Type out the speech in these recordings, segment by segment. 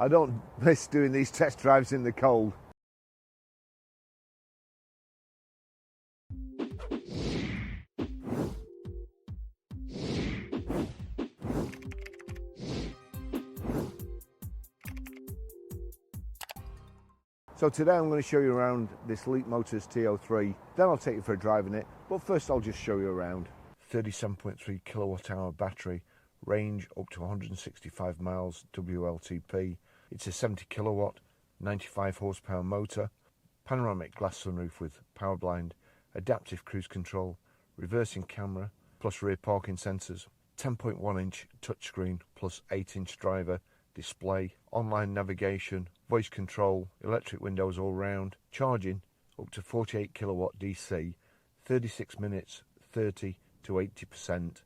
I don't miss doing these test drives in the cold. So today I'm going to show you around this Leapmotor T03, then I'll take you for a drive in it, but first I'll just show you around. 37.3 kilowatt hour battery, range up to 165 miles WLTP. It's a 70 kilowatt, 95 horsepower motor, panoramic glass sunroof with power blind, adaptive cruise control, reversing camera, plus rear parking sensors, 10.1 inch touchscreen plus 8 inch driver, display, online navigation, voice control, electric windows all round, charging up to 48 kilowatt DC, 36 minutes 30 to 80%,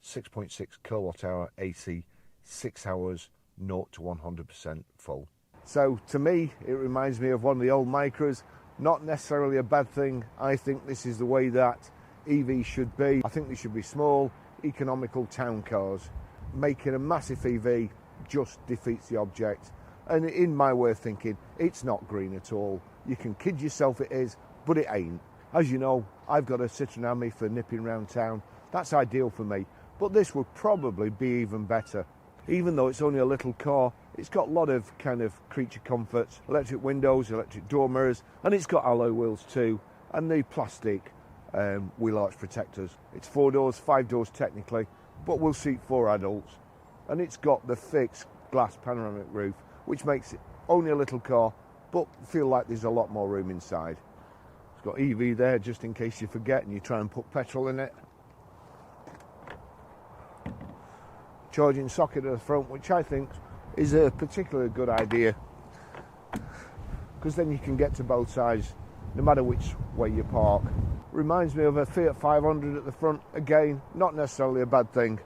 6.6 kilowatt hour AC, 6 hours 0 to 100% full. So to me it reminds me of one of the old Micras, not necessarily a bad thing. I think this is the way that EVs should be. I think they should be small, economical town cars. Making a massive EV just defeats the object, and in my way of thinking, it's not green at all. You can kid yourself it is, but it ain't. As you know, I've got a Citroen Ami for nipping around town. That's ideal for me, but this would probably be even better. Even though it's only a little car, it's got a lot of kind of creature comforts, electric windows, electric door mirrors, and it's got alloy wheels too, and the plastic wheel arch protectors. It's 4 doors, 5 doors technically, but will seat 4 adults. And it's got the fixed glass panoramic roof, which makes it only a little car, but feel like there's a lot more room inside. It's got EV there, just in case you forget and you try and put petrol in it. Charging socket at the front, which I think is a particularly good idea, because then you can get to both sides, no matter which way you park. Reminds me of a Fiat 500 at the front, again, not necessarily a bad thing.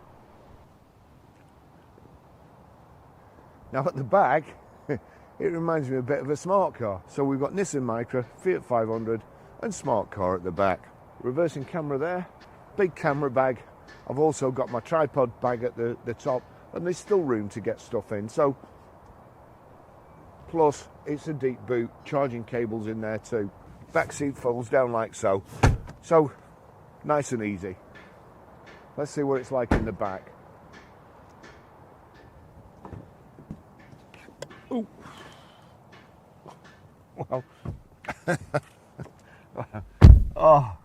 Now at the back, it reminds me a bit of a smart car. So we've got Nissan Micra, Fiat 500 and smart car at the back. Reversing camera there, big camera bag. I've also got my tripod bag at the top, and there's still room to get stuff in. So, plus it's a deep boot, charging cables in there too. Back seat folds down like so. So, nice and easy. Let's see what it's like in the back. Ooh. Well, oh,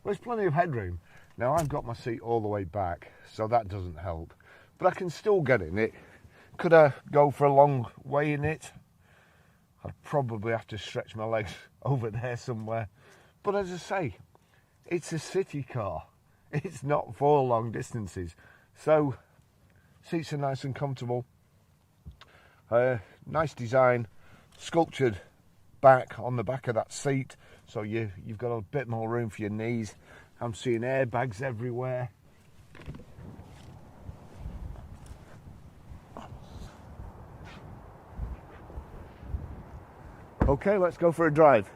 there's plenty of headroom. Now I've got my seat all the way back, so that doesn't help, but I can still get in it. Could I go for a long way in it? I'd probably have to stretch my legs over there somewhere. But as I say, it's a city car. It's not for long distances. So seats are nice and comfortable. Nice design, sculptured back on the back of that seat, so you've got a bit more room for your knees. I'm seeing airbags everywhere. Okay, let's go for a drive.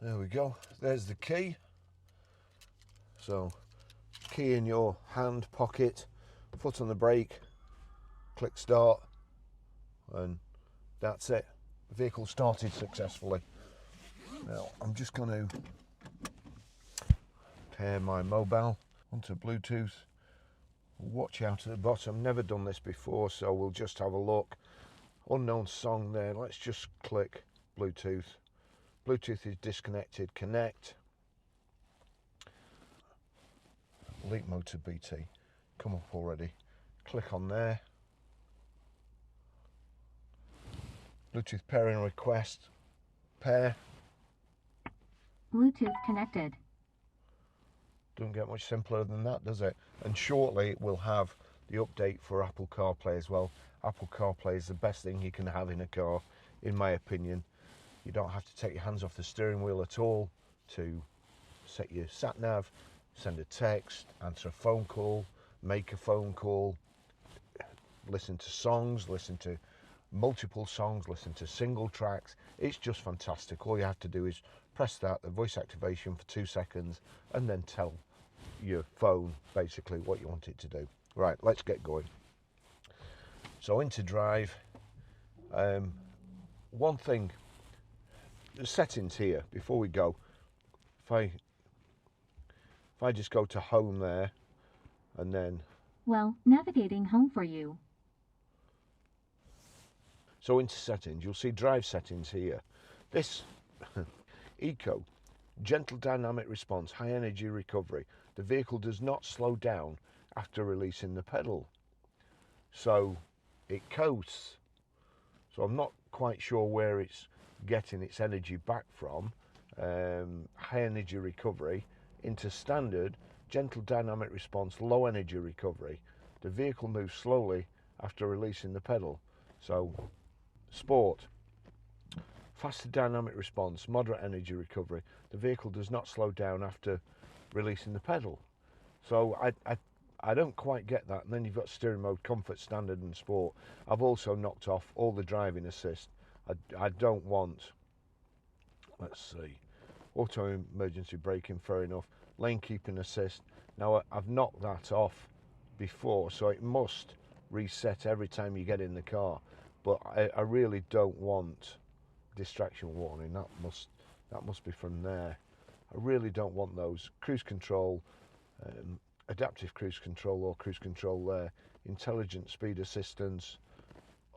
There we go, there's the key. So key in your hand pocket, foot on the brake, click start, and that's it. The vehicle started successfully. Now I'm just going to pair my mobile onto Bluetooth. Watch out at the bottom, never done this before, so we'll just have a look. Unknown song there, let's just click Bluetooth. Bluetooth is disconnected, connect. Leapmotor BT, come up already. Click on there. Bluetooth pairing request, pair. Bluetooth connected. Doesn't get much simpler than that, does it? And shortly we'll have the update for Apple CarPlay as well. Apple CarPlay is the best thing you can have in a car, in my opinion. You don't have to take your hands off the steering wheel at all to set your sat nav, send a text, answer a phone call, make a phone call, listen to songs, listen to multiple songs, listen to single tracks. It's just fantastic. All you have to do is press that, the voice activation for 2 seconds, and then tell your phone, basically what you want it to do. Right, let's get going. So into drive. One thing, the settings here before we go. If I just go to home there, and then navigating home for you. So into settings, you'll see drive settings here. This eco, gentle dynamic response, high energy recovery. The vehicle does not slow down after releasing the pedal. So it coasts. So I'm not quite sure where it's getting its energy back from. High energy recovery into standard, gentle dynamic response, low energy recovery. The vehicle moves slowly after releasing the pedal. So sport, faster dynamic response, moderate energy recovery. The vehicle does not slow down after releasing the pedal. So I don't quite get that. And then you've got steering mode, comfort, standard and sport. I've also knocked off all the driving assist. I don't want, let's see, auto emergency braking, fair enough. Lane keeping assist. Now I've knocked that off before, so it must reset every time you get in the car. But I really don't want distraction warning. That must be from there. I really don't want those. Cruise control, adaptive cruise control or cruise control there. Intelligent speed assistance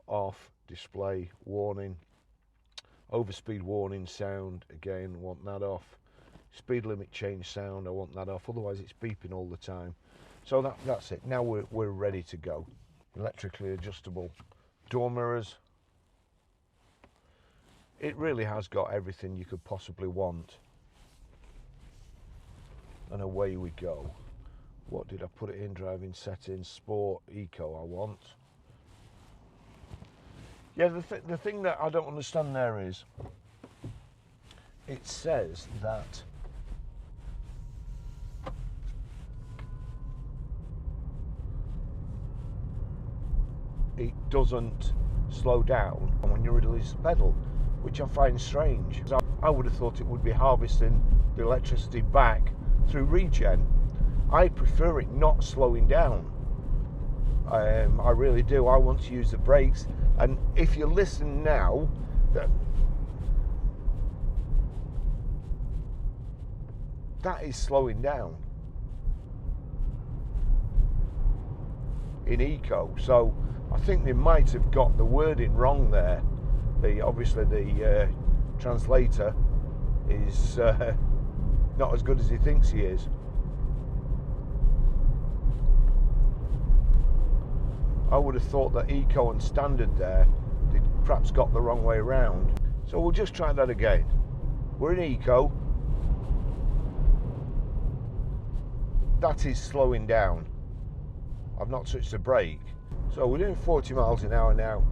off. Display warning. Overspeed warning sound, again, want that off. Speed limit change sound, I want that off. Otherwise it's beeping all the time. So that's it. Now we're ready to go. Electrically adjustable door mirrors. It really has got everything you could possibly want. And away we go. What did I put it in? Driving settings, sport, eco I want. Yeah, the thing that I don't understand there is, it says that it doesn't slow down when you release the pedal, which I find strange. I would have thought it would be harvesting the electricity back through regen. I prefer it not slowing down. I really do. I want to use the brakes, and if you listen now, that is slowing down in eco. So I think they might have got the wording wrong there. Obviously the translator is not as good as he thinks he is. I would have thought that eco and standard there, they perhaps got the wrong way around. So we'll just try that again. We're in eco. That is slowing down. I've not touched the brake. So we're doing 40 miles an hour now.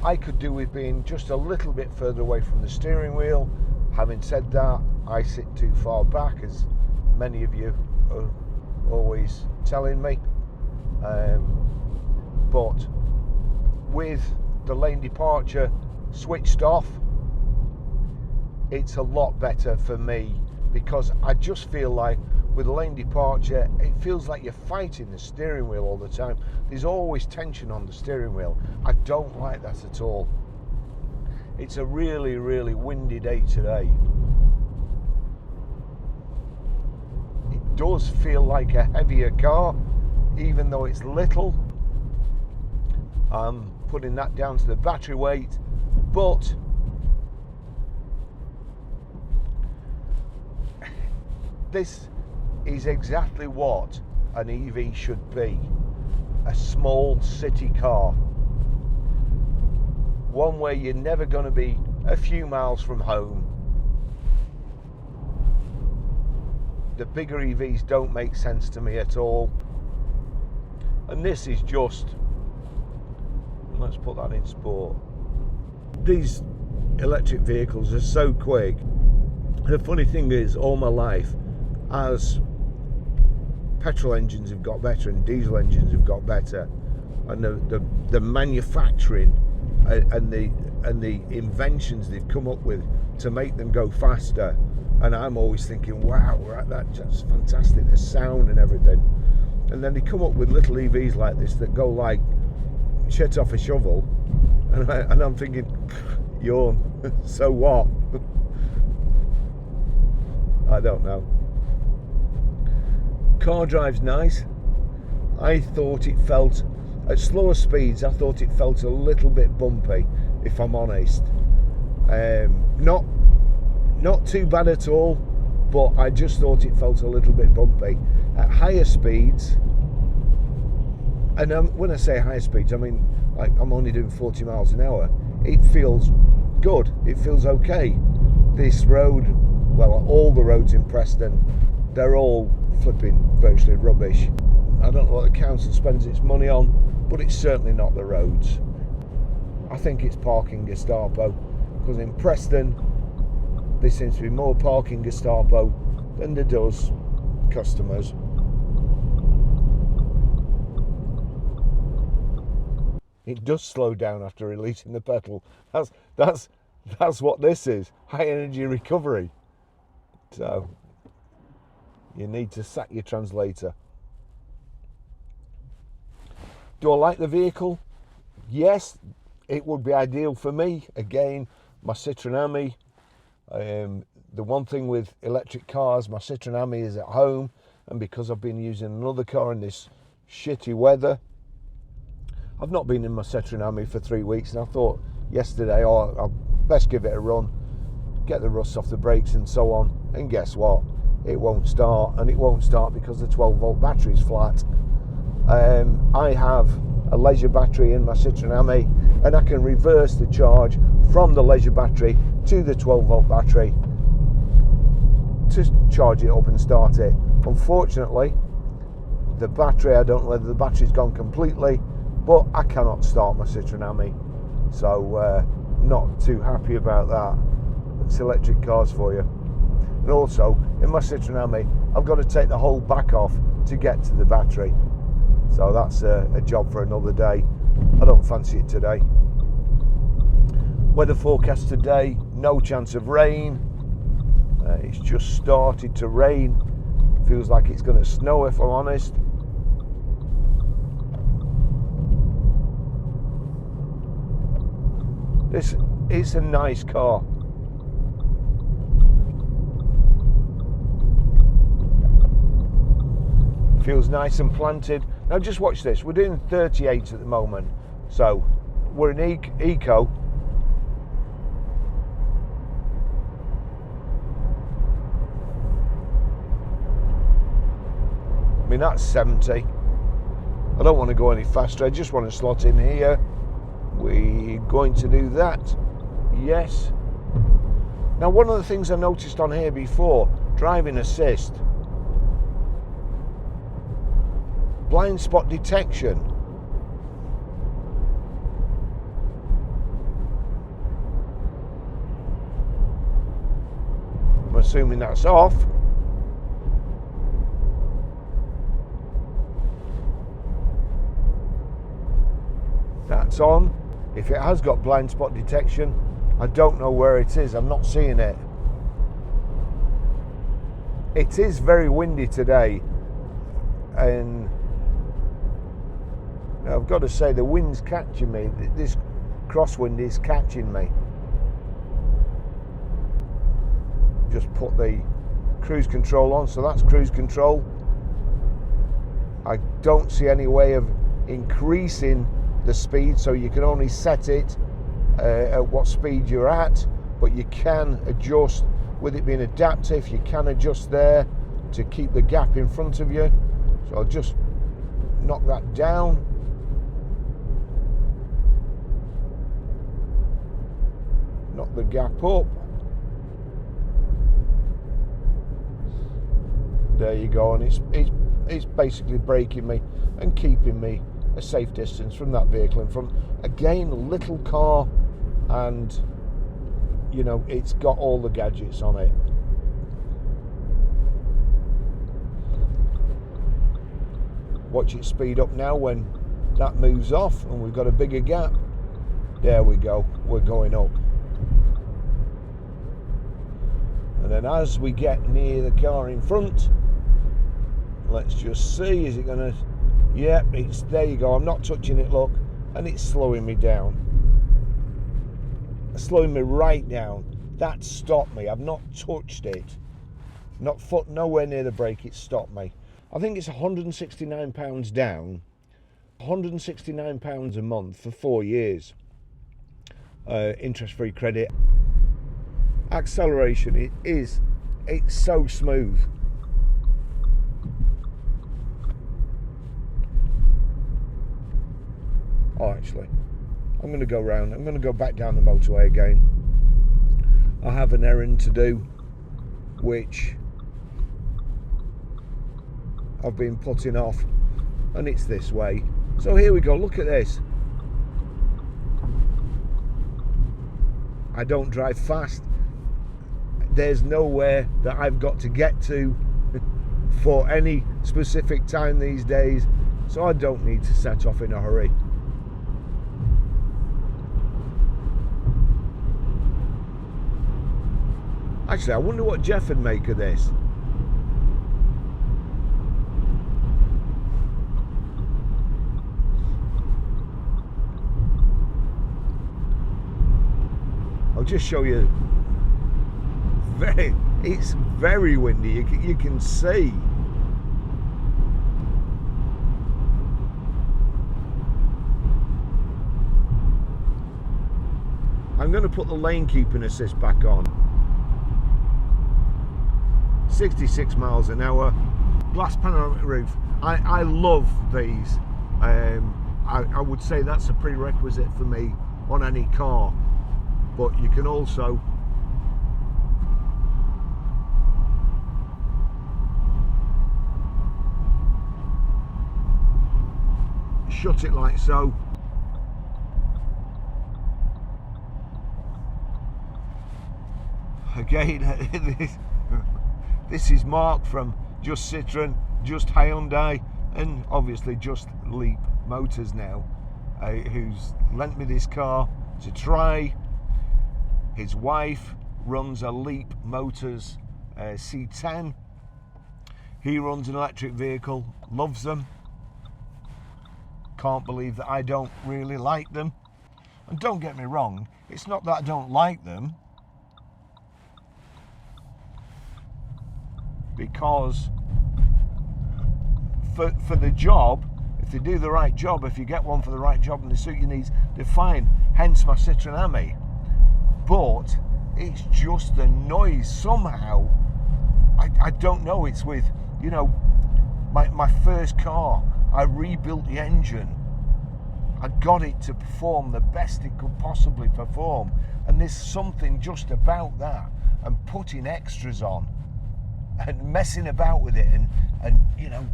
I could do with being just a little bit further away from the steering wheel. Having said that, I sit too far back, as many of you are always telling me. But with the lane departure switched off, it's a lot better for me, because I just feel like with lane departure, it feels like you're fighting the steering wheel all the time. There's always tension on the steering wheel. I don't like that at all. It's a really, really windy day today. It does feel like a heavier car, even though it's little. I'm putting that down to the battery weight, but this is exactly what an EV should be. A small city car. One where you're never going to be a few miles from home. The bigger EVs don't make sense to me at all. And this is just, let's put that in sport. These electric vehicles are so quick. The funny thing is, all my life, as petrol engines have got better and diesel engines have got better, and the manufacturing and the inventions they've come up with to make them go faster. And I'm always thinking, wow, that's fantastic, the sound and everything. And then they come up with little EVs like this that go like shit off a shovel, and I'm thinking, yawn, so what? I don't know. Car drives nice. I thought it felt, at slower speeds, I thought it felt a little bit bumpy, if I'm honest. Not too bad at all, but I just thought it felt a little bit bumpy. At higher speeds, and when I say higher speeds, I mean like I'm only doing 40 miles an hour, it feels good, it feels okay. This road, well, all the roads in Preston, they're all flipping virtually rubbish. I don't know what the council spends its money on, but it's certainly not the roads. I think it's parking Gestapo, because in Preston there seems to be more parking Gestapo than there does customers. It does slow down after releasing the pedal. That's what this is, high energy recovery. So you need to sack your translator. Do I like the vehicle? Yes, it would be ideal for me. Again, my Citroen Ami. The one thing with electric cars, my Citroen Ami is at home, and because I've been using another car in this shitty weather, I've not been in my Citroen Ami for 3 weeks, and I thought yesterday, oh, I'll best give it a run, get the rust off the brakes and so on, and guess what? It won't start, and it won't start because the 12-volt battery is flat. I have a leisure battery in my Citroen Ami, and I can reverse the charge from the leisure battery to the 12-volt battery to charge it up and start it. Unfortunately, the battery, I don't know whether the battery's gone completely, but I cannot start my Citroen Ami, so not too happy about that. It's electric cars for you. And also, in my Citroen Ami, I've got to take the whole back off to get to the battery. So that's a job for another day. I don't fancy it today. Weather forecast today, no chance of rain. It's just started to rain. Feels like it's going to snow, if I'm honest. This is a nice car. Feels nice and planted. Now just watch this. We're doing 38 at the moment. So we're in eco. I mean, that's 70. I don't want to go any faster. I just want to slot in here. We're going to do that. Yes. Now, one of the things I noticed on here before, driving assist, blind spot detection. I'm assuming that's off. That's on. If it has got blind spot detection, I don't know where it is. I'm not seeing it. It is very windy today, and I've got to say the wind's catching me. This crosswind is catching me. Just put the cruise control on, so that's cruise control. I don't see any way of increasing the speed, so you can only set it at what speed you're at, but you can adjust with it being adaptive. You can adjust there to keep the gap in front of you. So I'll just knock that down. Knock the gap up. There you go, and it's basically braking me and keeping me a safe distance from that vehicle in front. Again, a little car, and you know, it's got all the gadgets on it. Watch it speed up now when that moves off and we've got a bigger gap. There we go, we're going up. then as we get near the car in front, let's just see, is it gonna, yep, it's, there you go, I'm not touching it, look, and it's slowing me down. It's slowing me right down. That stopped me. I've not touched it. Not foot, nowhere near the brake, it stopped me. I think it's £169 down, £169 a month for 4 years. Interest-free credit. Acceleration, it's so smooth. Oh, actually, I'm going to go round. I'm going to go back down the motorway again. I have an errand to do, which I've been putting off, and it's this way. So here we go. Look at this. I don't drive fast. There's nowhere that I've got to get to for any specific time these days, so I don't need to set off in a hurry. Actually, I wonder what Jeff would make of this. I'll just show you. It's very windy. You can see. I'm going to put the lane keeping assist back on. 66 miles an hour, glass panoramic roof. I love these. I would say that's a prerequisite for me on any car, but you can also shut it like so. Again, this is Mark from Just Citroen, Just Hyundai, and obviously Just Leap Motors now, who's lent me this car to try. His wife runs a Leap Motors C10. He runs an electric vehicle, loves them. Can't believe that I don't really like them. And don't get me wrong, it's not that I don't like them, because for the job, if they do the right job, if you get one for the right job and they suit your needs, they're fine. Hence my Citroen Ami. But it's just the noise somehow. I don't know. It's with, you know, my first car. I rebuilt the engine. I got it to perform the best it could possibly perform, and there's something just about that, and putting extras on and messing about with it, and you know,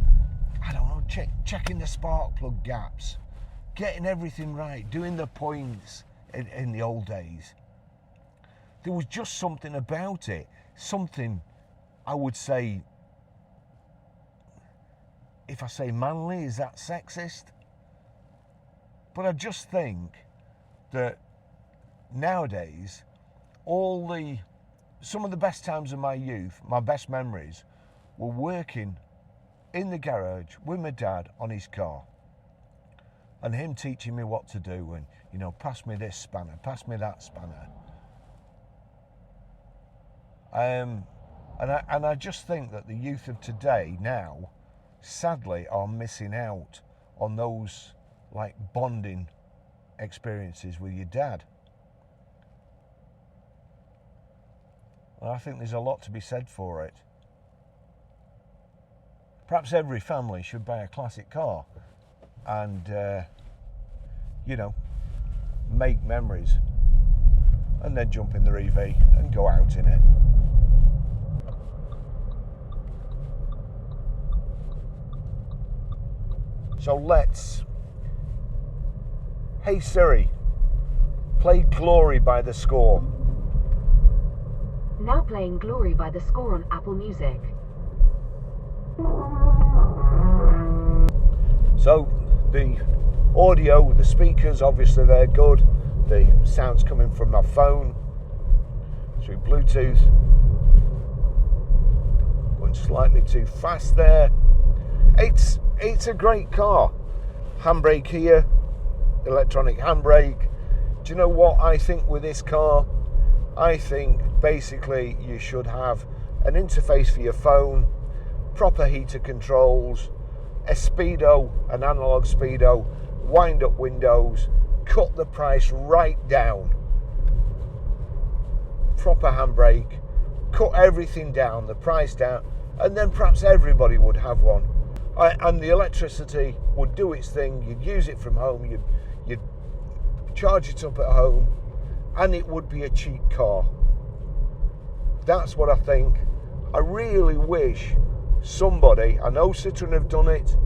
I don't know, checking the spark plug gaps, getting everything right, doing the points in the old days. There was just something about it, something, I would say, if I say manly, is that sexist? But I just think that nowadays, some of the best times of my youth, my best memories, were working in the garage with my dad on his car, and him teaching me what to do, and, you know, pass me this spanner, pass me that spanner. And I just think that the youth of today now, sadly, are missing out on those like bonding experiences with your dad. And I think there's a lot to be said for it. Perhaps every family should buy a classic car and, you know, make memories, and then jump in their EV and go out in it. So let's, hey Siri, play Glory by The Score. Now playing Glory by The Score on Apple Music. So the audio, the speakers, obviously they're good. The sound's coming from my phone through Bluetooth. slightly too fast there. It's a great car. Handbrake here, electronic handbrake. Do you know what I think with this car? I think basically you should have an interface for your phone, proper heater controls, a speedo, an analog speedo, wind up windows, cut the price right down, proper handbrake, cut everything down, the price down, and then perhaps everybody would have one. And the electricity would do its thing. You'd use it from home, you'd charge it up at home, and it would be a cheap car. That's what I think. I really wish somebody, I know Citroen have done it,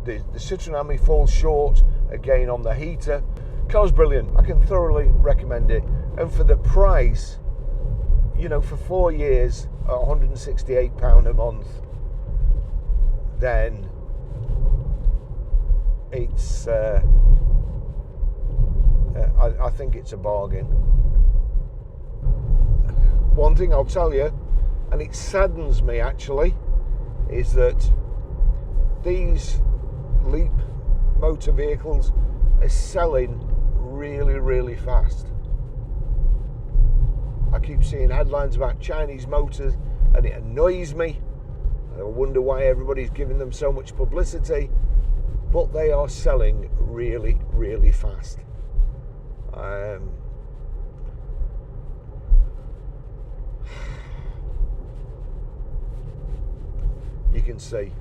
the Citroen Ami falls short again on the heater. Car's brilliant, I can thoroughly recommend it, and for the price, you know, for 4 years at £168 a month, then it's I think it's a bargain. One thing I'll tell you, and it saddens me actually, is that these Leap motor vehicles are selling really, really fast. I keep seeing headlines about Chinese motors and it annoys me. I wonder why everybody's giving them so much publicity, but they are selling really, really fast. You can see,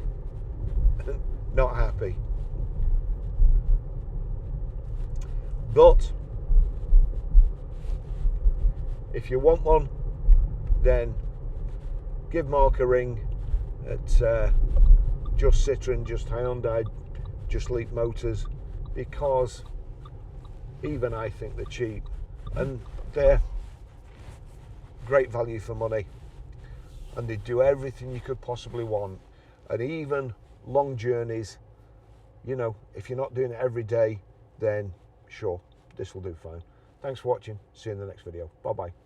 not happy. But if you want one, then give Mark a ring at just Citroen, just Hyundai, just Leap Motors, because even I think they're cheap and they're great value for money, and they do everything you could possibly want, and even long journeys. You know, if you're not doing it every day, then sure, this will do fine. Thanks for watching. See you in the next video. Bye bye.